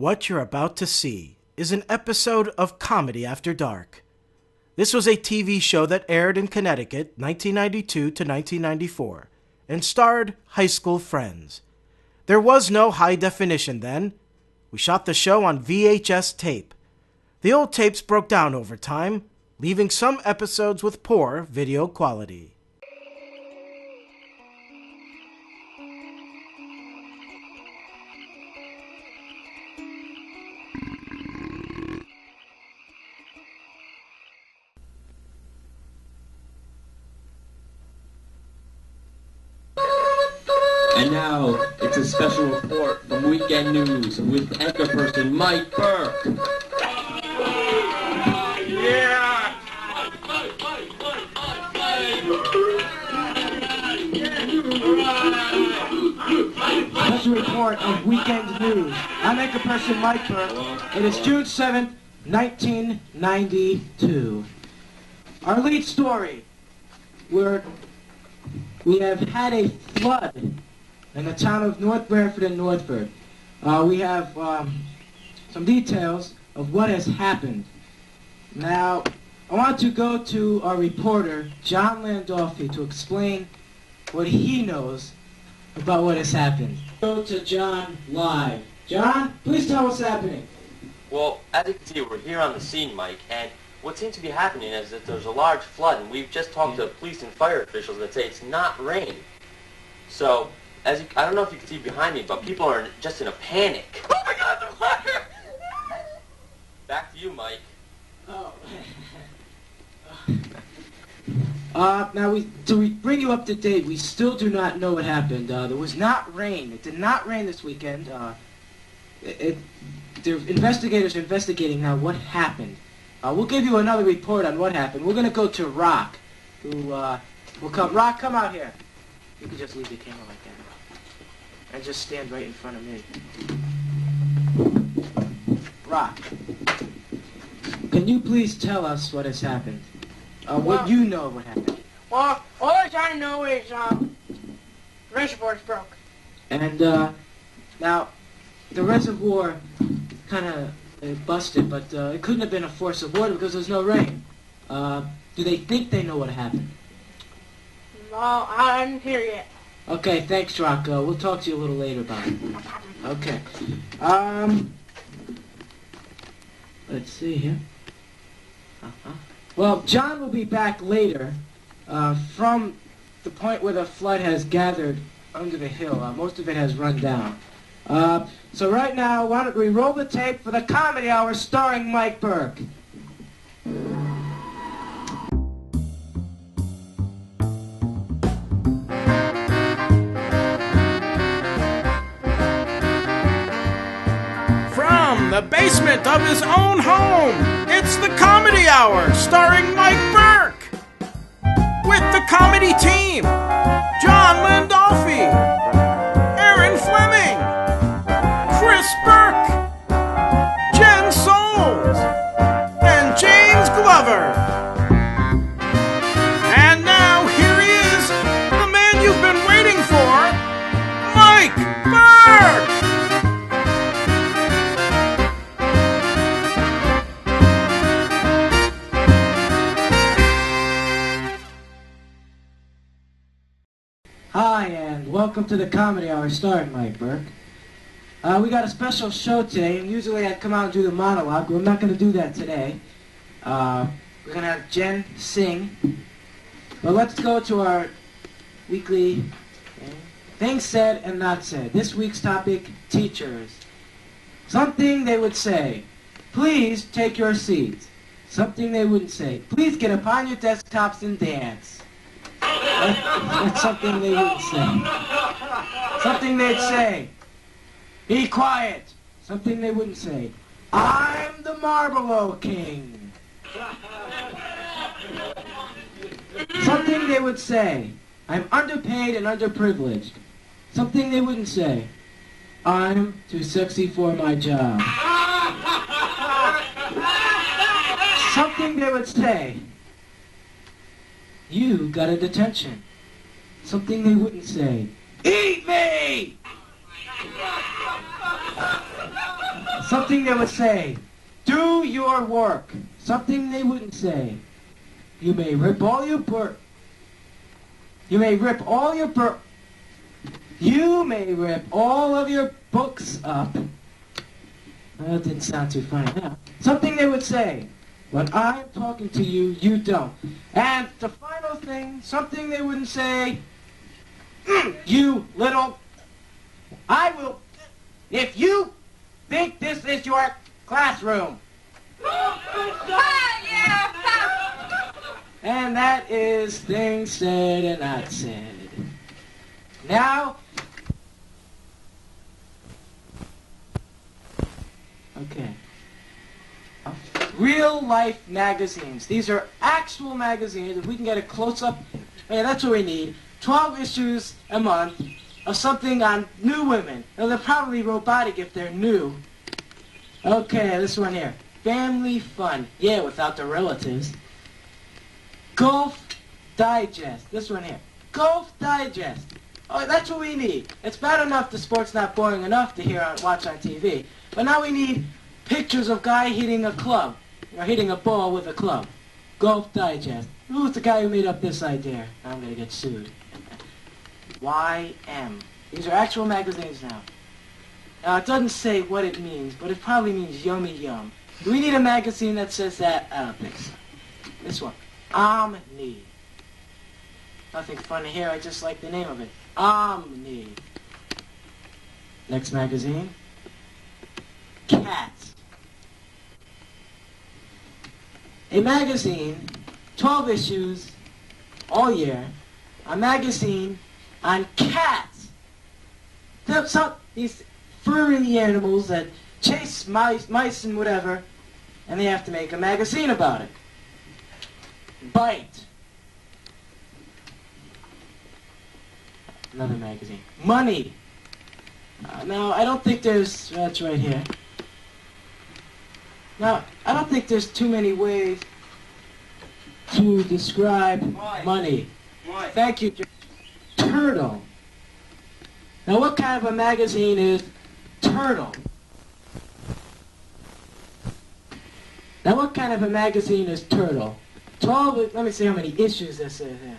What you're about to see is an episode of Comedy After Dark. This was a TV show that aired in Connecticut 1992 to 1994 and starred high school friends. There was no high definition then. We shot the show on VHS tape. The old tapes broke down over time, leaving some episodes with poor video quality. And now, it's a special report from Weekend News with anchor person Mike Burke. Yeah! Special report of Weekend News. I'm anchor person Mike Burke. It is June 7th, 1992. Our lead story, we have had a flood in the town of North Branford and Northford. We have some details of what has happened. Now, I want to go to our reporter, John Landolfi, to explain what he knows about what has happened. Go to John live. John, please tell what's happening. Well, as you can see, we're here on the scene, Mike, and what seems to be happening is that there's a large flood, and we've just talked to police and fire officials that say it's not rain. So, I don't know if you can see behind me, but people are just in a panic. Oh my God, the fire! Back to you, Mike. Oh. Now, to bring you up to date, we still do not know what happened. There was not rain. It did not rain this weekend. The investigators are investigating now what happened. We'll give you another report on what happened. We're going to go to Rock, who will come. Rock, come out here. You can just leave the camera like that. And just stand right in front of me. Rock, can you please tell us what has happened? What you know what happened. Well, all I trying to know is, the reservoir's broke. And, now, the reservoir kind of busted, but it couldn't have been a force of water because there's no rain. Do they think they know what happened? Well, I didn't hear yet. Okay, thanks, Rock. We'll talk to you a little later about it. Okay. Let's see here. Well, John will be back later from the point where the flood has gathered under the hill. Most of it has run down. So right now, why don't we roll the tape for the Comedy Hour starring Mike Burke. From the basement of his own home, it's the Comedy Hour starring Mike Burke. With the comedy team, John Landolfi, Aaron Fleming, Chris Burke, Jen Souls, and James Glover. And now here he is, the man you've been waiting for, Mike Burke! Hi, and welcome to the Comedy Hour starring Mike Burke. We got a special show today, and usually I'd come out and do the monologue, but we're not going to do that today. We're going to have Jen sing. But let's go to our weekly things said and not said. This week's topic, teachers. Something they would say, please take your seats. Something they wouldn't say, please get upon your desktops and dance. That's something they wouldn't say. Something they'd say, be quiet. Something they wouldn't say, I'm the Marlboro King. Something they would say, I'm underpaid and underprivileged. Something they wouldn't say, I'm too sexy for my job. Something they would say, you got a detention. Something they wouldn't say, eat me! Something they would say, do your work. Something they wouldn't say, you may rip all your You may rip all of your books up. Well, that didn't sound too funny now. Something they would say, when I'm talking to you, you don't. And the final thing, something they wouldn't say, you little, I will, if you think this is your classroom. And that is things said and not said. Now, okay. Real life magazines. These are actual magazines. If we can get a close up, hey, that's what we need. 12 issues a month of something on new women. Now, they're probably robotic if they're new. Okay, this one here. Family fun. Yeah, without the relatives. Golf Digest. This one here. Golf Digest. Oh, that's what we need. It's bad enough the sport's not boring enough to watch on TV. But now we need pictures of guy hitting a club. Or hitting a ball with a club. Golf Digest. Who's the guy who made up this idea? I'm going to get sued. YM. These are actual magazines now. Now, it doesn't say what it means, but it probably means yummy yum. Do we need a magazine that says that? I don't think so. This one. Omni. Nothing funny here, I just like the name of it. Omni. Next magazine. Cats. A magazine, 12 issues, all year. A magazine on cats. These furry animals that chase mice and whatever, and they have to make a magazine about it. Bite. Another magazine. Money. Now, I don't think there's, that's right here. Now, I don't think there's too many ways to describe money. Thank you, Turtle. Now, what kind of a magazine is Turtle? Now, what kind of a magazine is Turtle? 12, let me see how many issues this is here.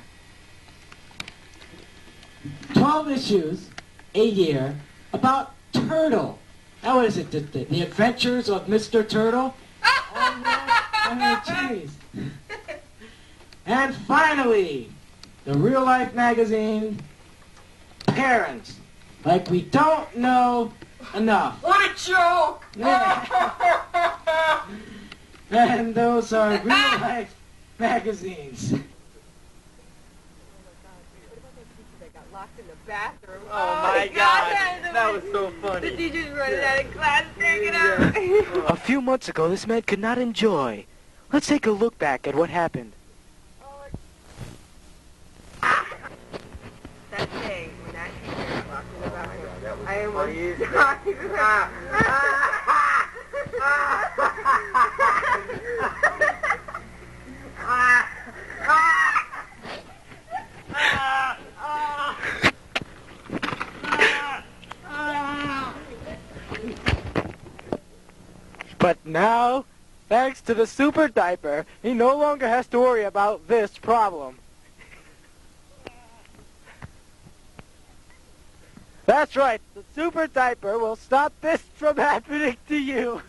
12 issues a year about Turtle. Now, what is it? The Adventures of Mr. Turtle? Oh, jeez. And finally, the real-life magazine, Parents. Like we don't know enough. What a joke! And those are real-life magazines. Bathroom. Oh my God, that was so funny. The teacher's running out of class, take it out. A few months ago, this man could not enjoy. Let's take a look back at what happened. That day when that teacher walked in the bathroom, I almost But now, thanks to the super diaper, he no longer has to worry about this problem. That's right, the super diaper will stop this from happening to you.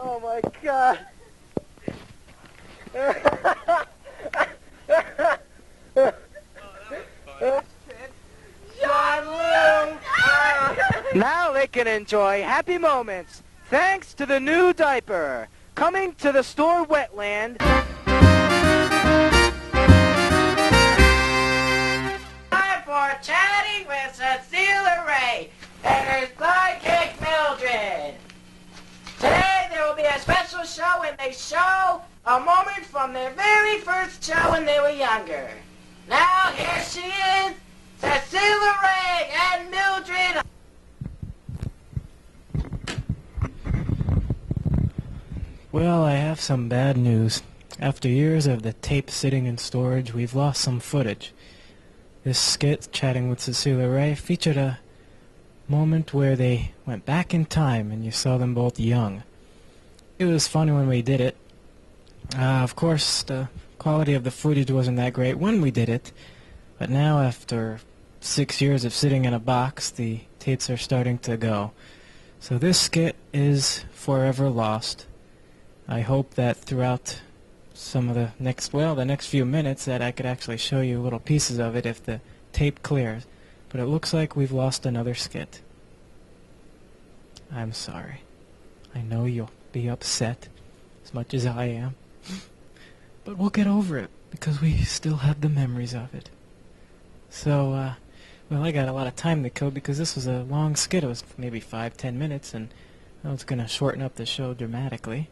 Oh my God. John Landolfi! Now they can enjoy happy moments thanks to the new diaper. Coming to the store Wetland. Time for Chatting with Cecilia Ray and her sidekick Mildred. Today there will be a special show when they show a moment from their very first show when they were younger. Now here she is, Cecilia Ray and Mildred. Well, I have some bad news. After years of the tape sitting in storage, we've lost some footage. This skit, Chatting with Cecilia Ray, featured a moment where they went back in time and you saw them both young. It was funny when we did it. Of course, the quality of the footage wasn't that great when we did it, but now after 6 years of sitting in a box, the tapes are starting to go. So this skit is forever lost. I hope that throughout some of the next few minutes that I could actually show you little pieces of it if the tape clears. But it looks like we've lost another skit. I'm sorry. I know you'll be upset as much as I am. But we'll get over it because we still have the memories of it. So, well, I got a lot of time to kill because this was a long skit. It was maybe 5-10 minutes, and I was going to shorten up the show dramatically.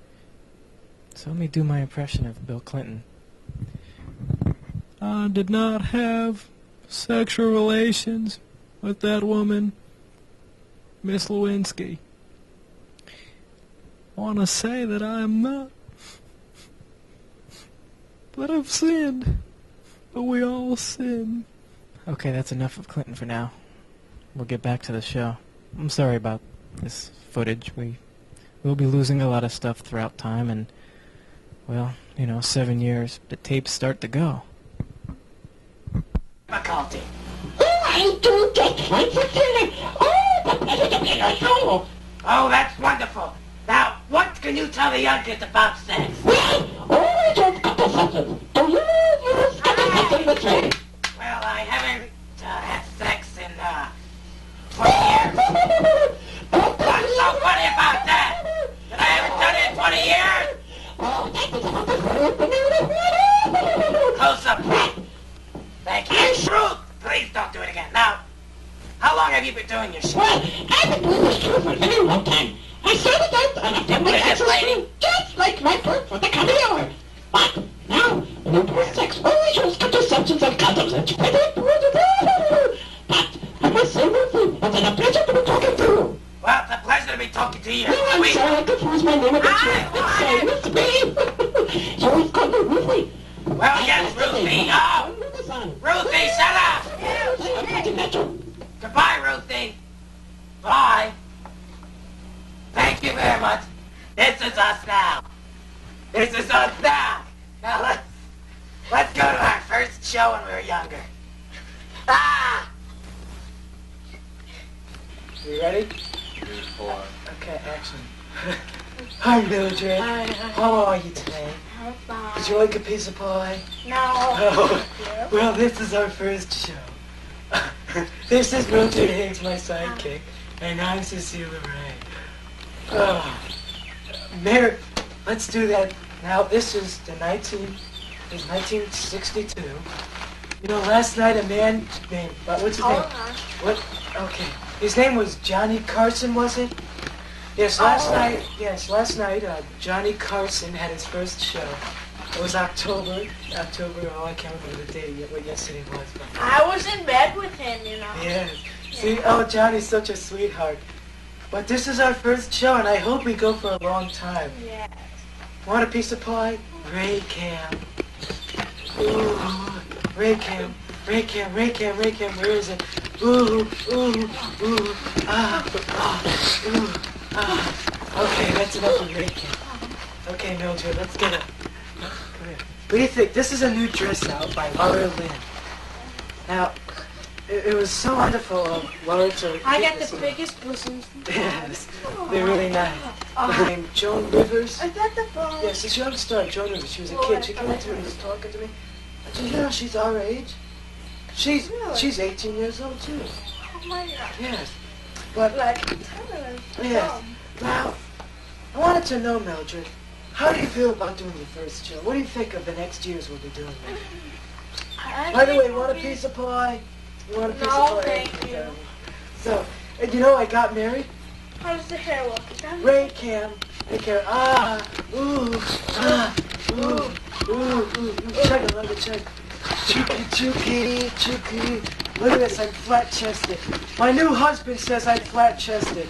So let me do my impression of Bill Clinton. I did not have sexual relations with that woman, Miss Lewinsky. I want to say that I am not. But I've sinned. But we all sin. Okay, that's enough of Clinton for now. We'll get back to the show. I'm sorry about this footage. We'll be losing a lot of stuff throughout time, and, well, 7 years, the tapes start to go. Difficulty. Oh, I do just like the feeling. Oh, the pleasure to be your show. Oh, that's wonderful. Now, what can you tell the young kids about sex? Well, I just got to something. Do you use something with me? Well, I haven't had sex in 20 years. What's so funny about that? That I haven't done it in 20 years? Close up, Pat. Thank you. Ruth, please don't do it again. Now, how long have you been doing your show? Well, I've been doing this show for a very long time. I started out on a this lady just like Mike Burke for the comedy hour. But now, the sex always use contraceptions and condoms and but I must say one thing, it's a pleasure to be talking to you. Well, it's a pleasure to be talking to you. No, I'm sorry, I confused my name with the truth. It's me. So we've got the Ruthie. Well, yes, Ruthie. Oh, Ruthie, shut up. Goodbye, Ruthie. Bye. Thank you very much. This is us now. This is us now. Now let's go to our first show when we were younger. Ah! You ready? 3, 4. Okay, action. Hi, Mildred. Hi. How are you today? I'm fine. Would you like a piece of pie? No. Oh, well, this is our first show. This is Mildred Higgs, my sidekick, and I'm Cecilia Ray. Oh, Mary, let's do that. Now, this is 1962. Last night a man named, what's his name? What? Okay. His name was Johnny Carson, was it? Yes, last night, Johnny Carson had his first show. It was October, I can't remember the date yet, what yesterday was. But I was in bed with him, Yeah. See, Johnny's such a sweetheart. But this is our first show, and I hope we go for a long time. Yes. Want a piece of pie? Ray Cam. Ooh, Ray Cam, where is it? Ooh, Okay, that's enough of Ray Cam. Okay, Mildred, let's get up. Come here. What do you think? This is a new dress out by Laura Lynn. Now, it was so wonderful of Laura to... I got the biggest bosoms. Yes, they're really nice. Her name Joan Rivers. I got the phone. Yes, this young star, Joan Rivers. She was a kid. She came up to me and was talking to me. Did you know she's our age? She's 18 years old too. Oh my God. Yes, but yes. Now, I wanted to know, Mildred, how do you feel about doing your first show? What do you think of the next years we'll be doing? By the way, you want a piece of pie? You want a piece of pie? No, thank you. So, and I got married. How does the hair look? Ray Cam. Chug, another chug. Chooky. Look at this, I'm flat-chested. My new husband says I'm flat-chested.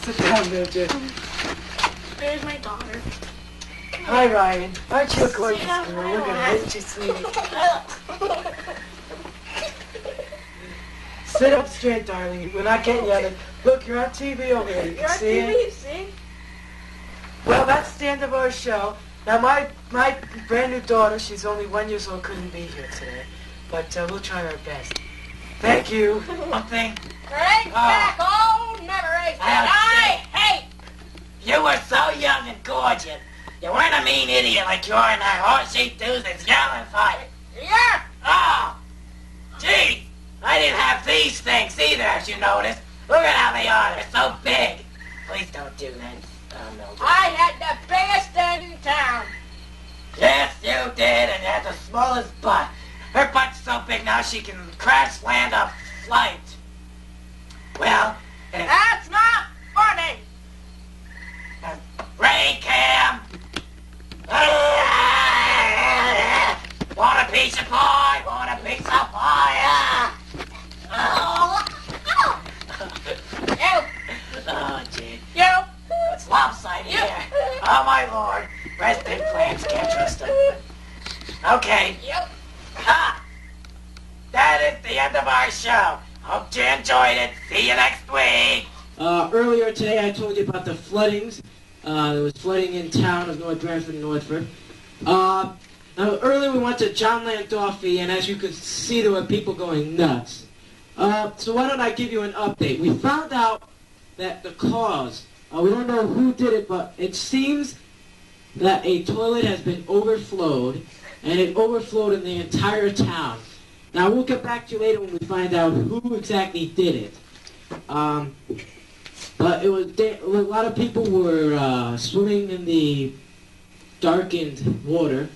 Sit down, Mildred. There's my daughter. Hi, Ryan. Aren't you a gorgeous girl? Look at her. Isn't she sweet? Sit up straight, darling. We're not getting you on it. Look, you're on TV over here. You can see it. see? Well, that's the end of our show. Now, my brand new daughter, she's only 1 year old, couldn't be here today. But we'll try our best. Thank you. One thing. Race back, oh, never race back. I hate. You were so young and gorgeous. You weren't a mean idiot like you are now. All she does is yell and fight. Yeah. Oh, gee, I didn't have these things either, as you noticed. Look at how they are. They're so big. Please don't do that. Oh, no. I had the biggest dad in town. Yes, you did, and you had the smallest butt. Her butt's so big now she can crash land a flight. Well, that's not funny. Ray Cam. Want a piece of pie? Want a piece of pie? Oh, gee. You. It's lopsided here. Oh, my lord. Breast implants, can't trust them. Okay. Yep. That is the end of our show. Hope you enjoyed it. See you next week. Earlier today, I told you about the floodings. There was flooding in town of North Branford and Northford. Now, earlier we went to John Landolfi, and as you could see, there were people going nuts. So why don't I give you an update? We found out that the cause, we don't know who did it, but it seems that a toilet has been overflowed, and it overflowed in the entire town. Now, we'll get back to you later when we find out who exactly did it. But it was a lot of people were swimming in the darkened water.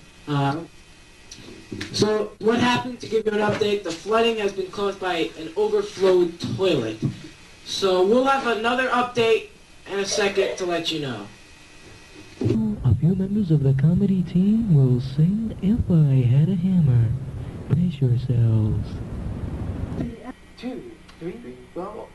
So what happened, to give you an update, the flooding has been caused by an overflowed toilet. So we'll have another update in a second to let you know. A few members of the comedy team will sing If I Had a Hammer. Brace yourselves. 2, 3, 4.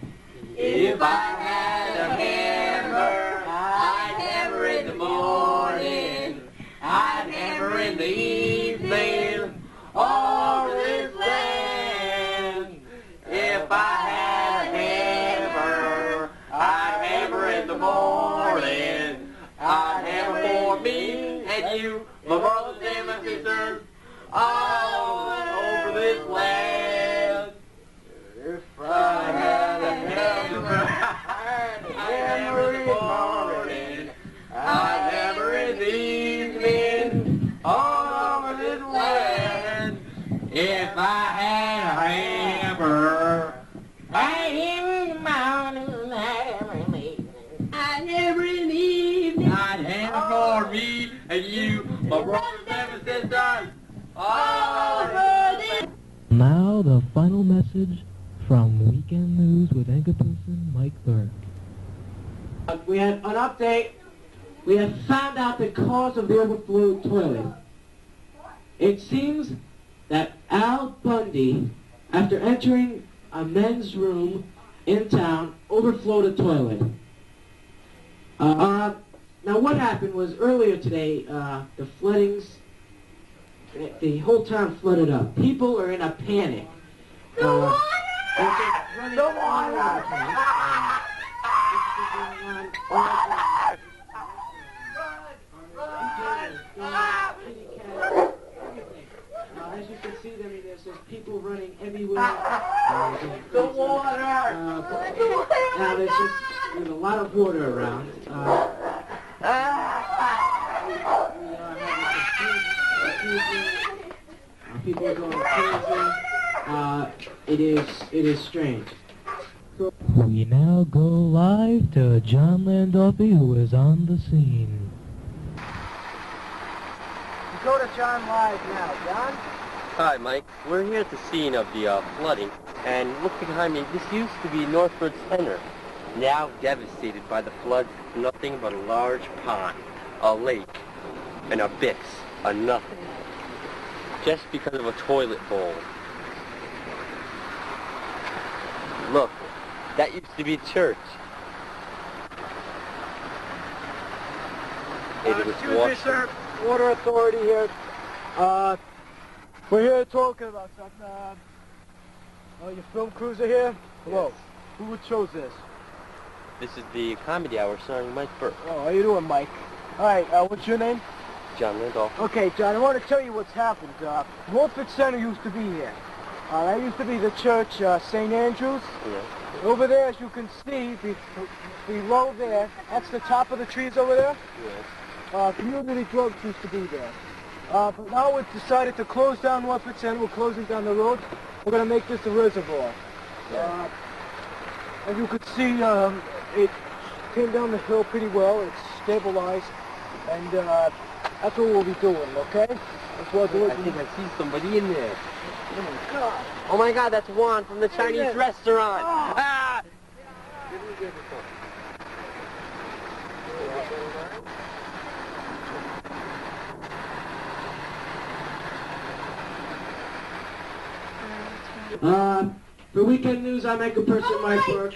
If I had a hammer, I'd hammer in the morning, I'd hammer in the evening, all this land. If I had a hammer, I'd hammer in the morning, I'd hammer for me and you, my brothers and my sisters, all over this land. If I had a hammer, I'd hammer in the morning, I'd hammer in the evening, all over this land. If I had a hammer, I'd hammer in the morning, I'd hammer in the evening, I'd hammer in the evening, I'd hammer for me and you, my brothers and my sisters, all over this. Now the final message from Weekend News with anchor person Mike Burke. We had an update. We have found out the cause of the overflowed toilet. It seems that Al Bundy, after entering a men's room in town, overflowed a toilet. Now what happened was earlier today, the floodings, the whole town flooded up. People are in a panic. The water! As you can see, there's people running everywhere. The water! Now there's a lot of water around. People are going crazy. It is strange. We now go live to John Landolfi, who is on the scene. We go to John live now. John? Hi, Mike. We're here at the scene of the flooding, and look behind me. This used to be Northford Center. Now devastated by the floods, nothing but a large pond, a lake, an abyss, a nothing. Just because of a toilet bowl. Look, that used to be church. located with Excuse water. me, sir. Water Authority here. We're here talking about something. Your film crews are here? Hello. Who chose this? This is the Comedy Hour starring Mike Burke. Oh, how you doing, Mike? All right, what's your name? John Landolfi. Okay, John, I want to tell you what's happened. Northford Center used to be here. That used to be the church, St. Andrews. Yeah. Over there, as you can see, below there, that's the top of the trees over there. Yes. Community drugs used to be there. But now we've decided to close down Northford Center. We're closing down the road. We're going to make this a reservoir. As you can see, it came down the hill pretty well. It's stabilized. And that's what we'll be doing, okay? That's what we're I think I see somebody in there. Oh, my God. Oh my God, that's Juan from the Chinese restaurant. Oh. Ah! For weekend news, I make a person Mike Burke.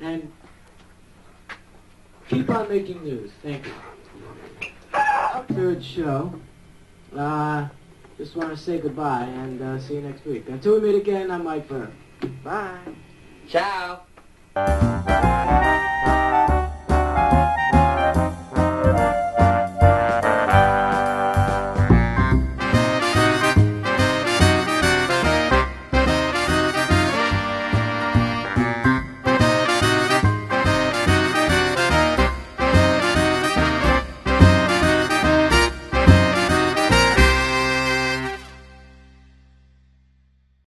And keep on making news. Thank you. Third show. Just want to say goodbye and see you next week. Until we meet again, I'm Mike Burke. Bye. Ciao.